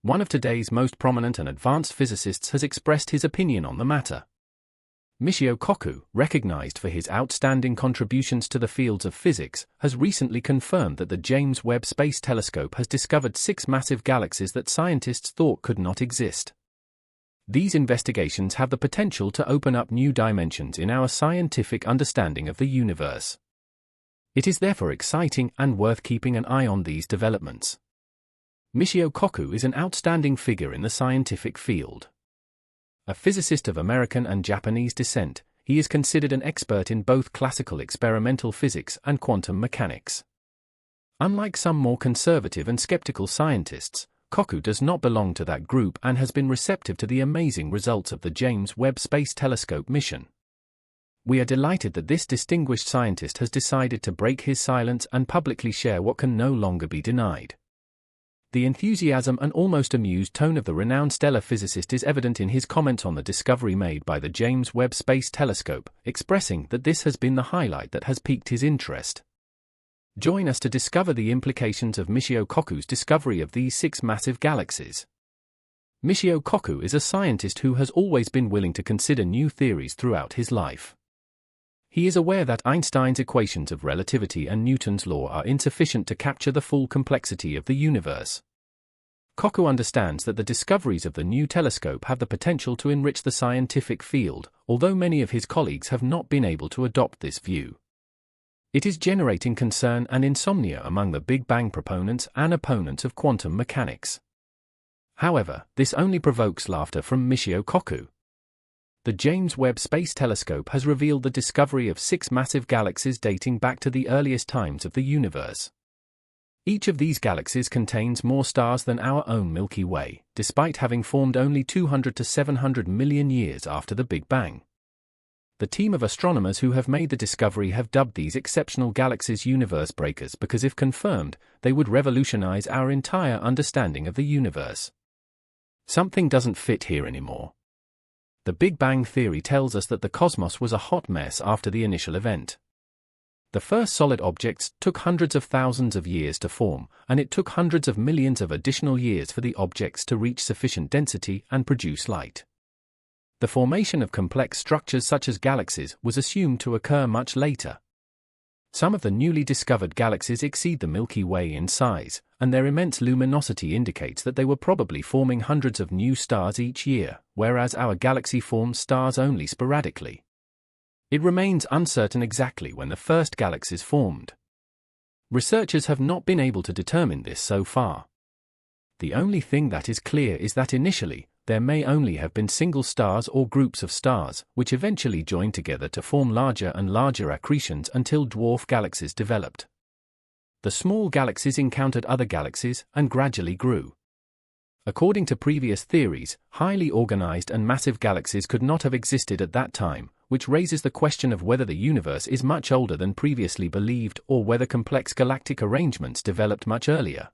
one of today's most prominent and advanced physicists has expressed his opinion on the matter. Michio Kaku, recognized for his outstanding contributions to the fields of physics, has recently confirmed that the James Webb Space Telescope has discovered 6 massive galaxies that scientists thought could not exist. These investigations have the potential to open up new dimensions in our scientific understanding of the universe. It is therefore exciting and worth keeping an eye on these developments. Michio Kaku is an outstanding figure in the scientific field. A physicist of American and Japanese descent, he is considered an expert in both classical experimental physics and quantum mechanics. Unlike some more conservative and skeptical scientists, Kaku does not belong to that group and has been receptive to the amazing results of the James Webb Space Telescope mission. We are delighted that this distinguished scientist has decided to break his silence and publicly share what can no longer be denied. The enthusiasm and almost amused tone of the renowned stellar physicist is evident in his comments on the discovery made by the James Webb Space Telescope, expressing that this has been the highlight that has piqued his interest. Join us to discover the implications of Michio Kaku's discovery of these 6 massive galaxies. Michio Kaku is a scientist who has always been willing to consider new theories throughout his life. He is aware that Einstein's equations of relativity and Newton's law are insufficient to capture the full complexity of the universe. Kaku understands that the discoveries of the new telescope have the potential to enrich the scientific field, although many of his colleagues have not been able to adopt this view. It is generating concern and insomnia among the Big Bang proponents and opponents of quantum mechanics. However, this only provokes laughter from Michio Kaku. The James Webb Space Telescope has revealed the discovery of 6 massive galaxies dating back to the earliest times of the universe. Each of these galaxies contains more stars than our own Milky Way, despite having formed only 200 to 700 million years after the Big Bang. The team of astronomers who have made the discovery have dubbed these exceptional galaxies universe breakers because if confirmed, they would revolutionize our entire understanding of the universe. Something doesn't fit here anymore. The Big Bang theory tells us that the cosmos was a hot mess after the initial event. The first solid objects took hundreds of thousands of years to form, and it took hundreds of millions of additional years for the objects to reach sufficient density and produce light. The formation of complex structures such as galaxies was assumed to occur much later. Some of the newly discovered galaxies exceed the Milky Way in size, and their immense luminosity indicates that they were probably forming hundreds of new stars each year, whereas our galaxy forms stars only sporadically. It remains uncertain exactly when the first galaxies formed. Researchers have not been able to determine this so far. The only thing that is clear is that initially, there may only have been single stars or groups of stars, which eventually joined together to form larger and larger accretions until dwarf galaxies developed. The small galaxies encountered other galaxies and gradually grew. According to previous theories, highly organized and massive galaxies could not have existed at that time, which raises the question of whether the universe is much older than previously believed or whether complex galactic arrangements developed much earlier.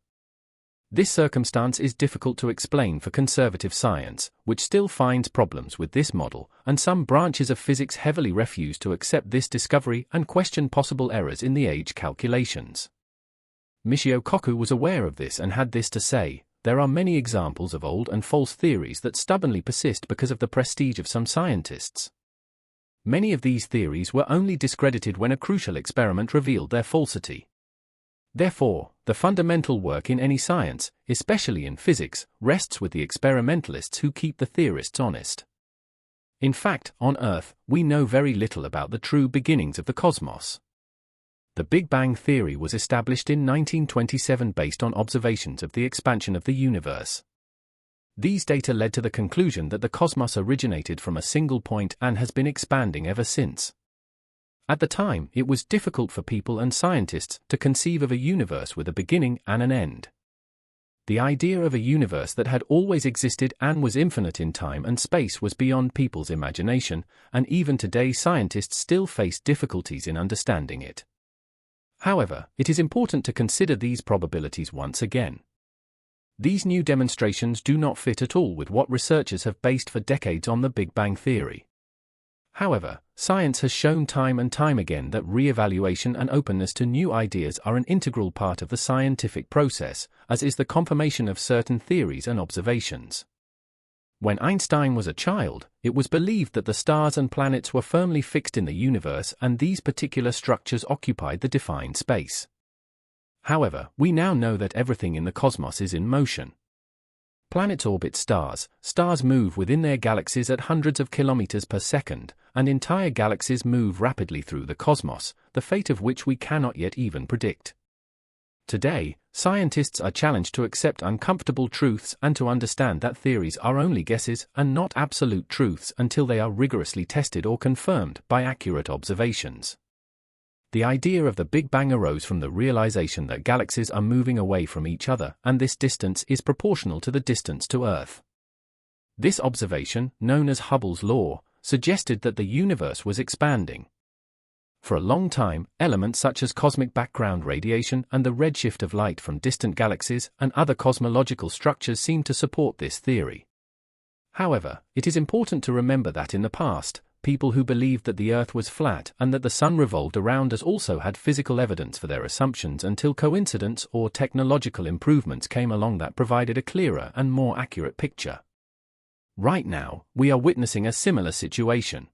This circumstance is difficult to explain for conservative science, which still finds problems with this model, and some branches of physics heavily refuse to accept this discovery and question possible errors in the age calculations. Michio Kaku was aware of this and had this to say: "There are many examples of old and false theories that stubbornly persist because of the prestige of some scientists. Many of these theories were only discredited when a crucial experiment revealed their falsity. Therefore, the fundamental work in any science, especially in physics, rests with the experimentalists who keep the theorists honest. In fact, on Earth, we know very little about the true beginnings of the cosmos. The Big Bang theory was established in 1927 based on observations of the expansion of the universe. These data led to the conclusion that the cosmos originated from a single point and has been expanding ever since. At the time, it was difficult for people and scientists to conceive of a universe with a beginning and an end. The idea of a universe that had always existed and was infinite in time and space was beyond people's imagination, and even today scientists still face difficulties in understanding it. However, it is important to consider these probabilities once again. These new demonstrations do not fit at all with what researchers have based for decades on the Big Bang theory. However, science has shown time and time again that re-evaluation and openness to new ideas are an integral part of the scientific process, as is the confirmation of certain theories and observations. When Einstein was a child, it was believed that the stars and planets were firmly fixed in the universe and these particular structures occupied the defined space. However, we now know that everything in the cosmos is in motion. Planets orbit stars, stars move within their galaxies at hundreds of kilometers per second, and entire galaxies move rapidly through the cosmos, the fate of which we cannot yet even predict. Today, scientists are challenged to accept uncomfortable truths and to understand that theories are only guesses and not absolute truths until they are rigorously tested or confirmed by accurate observations. The idea of the Big Bang arose from the realization that galaxies are moving away from each other and this distance is proportional to the distance to Earth. This observation, known as Hubble's law, suggested that the universe was expanding. For a long time, elements such as cosmic background radiation and the redshift of light from distant galaxies and other cosmological structures seemed to support this theory. However, it is important to remember that in the past, people who believed that the Earth was flat and that the Sun revolved around us also had physical evidence for their assumptions until coincidence or technological improvements came along that provided a clearer and more accurate picture. Right now, we are witnessing a similar situation.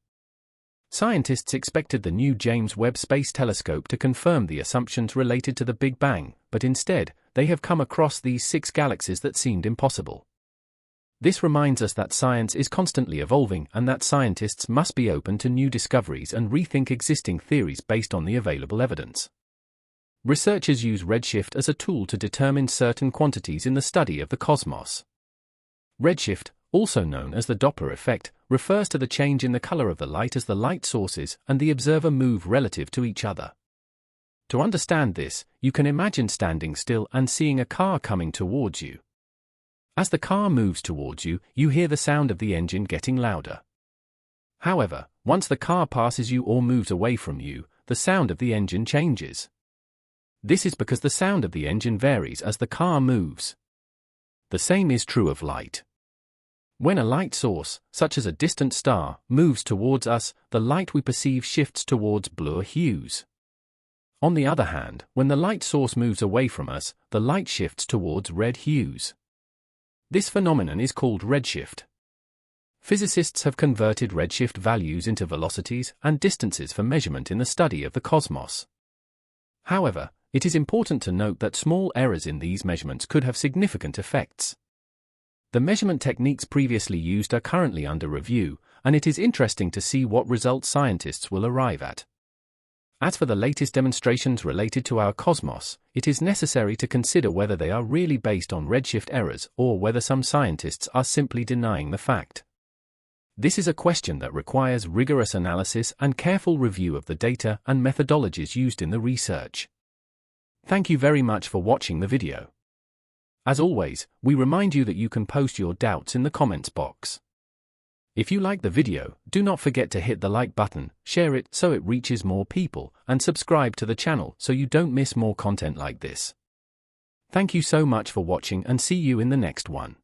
Scientists expected the new James Webb Space Telescope to confirm the assumptions related to the Big Bang, but instead, they have come across these 6 galaxies that seemed impossible. This reminds us that science is constantly evolving and that scientists must be open to new discoveries and rethink existing theories based on the available evidence. Researchers use redshift as a tool to determine certain quantities in the study of the cosmos. Redshift, also known as the Doppler effect, refers to the change in the color of the light as the light sources and the observer move relative to each other. To understand this, you can imagine standing still and seeing a car coming towards you. As the car moves towards you, you hear the sound of the engine getting louder. However, once the car passes you or moves away from you, the sound of the engine changes. This is because the sound of the engine varies as the car moves. The same is true of light. When a light source, such as a distant star, moves towards us, the light we perceive shifts towards blue hues. On the other hand, when the light source moves away from us, the light shifts towards red hues. This phenomenon is called redshift. Physicists have converted redshift values into velocities and distances for measurement in the study of the cosmos. However, it is important to note that small errors in these measurements could have significant effects. The measurement techniques previously used are currently under review, and it is interesting to see what results scientists will arrive at. As for the latest demonstrations related to our cosmos, it is necessary to consider whether they are really based on redshift errors or whether some scientists are simply denying the fact. This is a question that requires rigorous analysis and careful review of the data and methodologies used in the research. Thank you very much for watching the video. As always, we remind you that you can post your doubts in the comments box. If you like the video, do not forget to hit the like button, share it so it reaches more people, and subscribe to the channel so you don't miss more content like this. Thank you so much for watching and see you in the next one.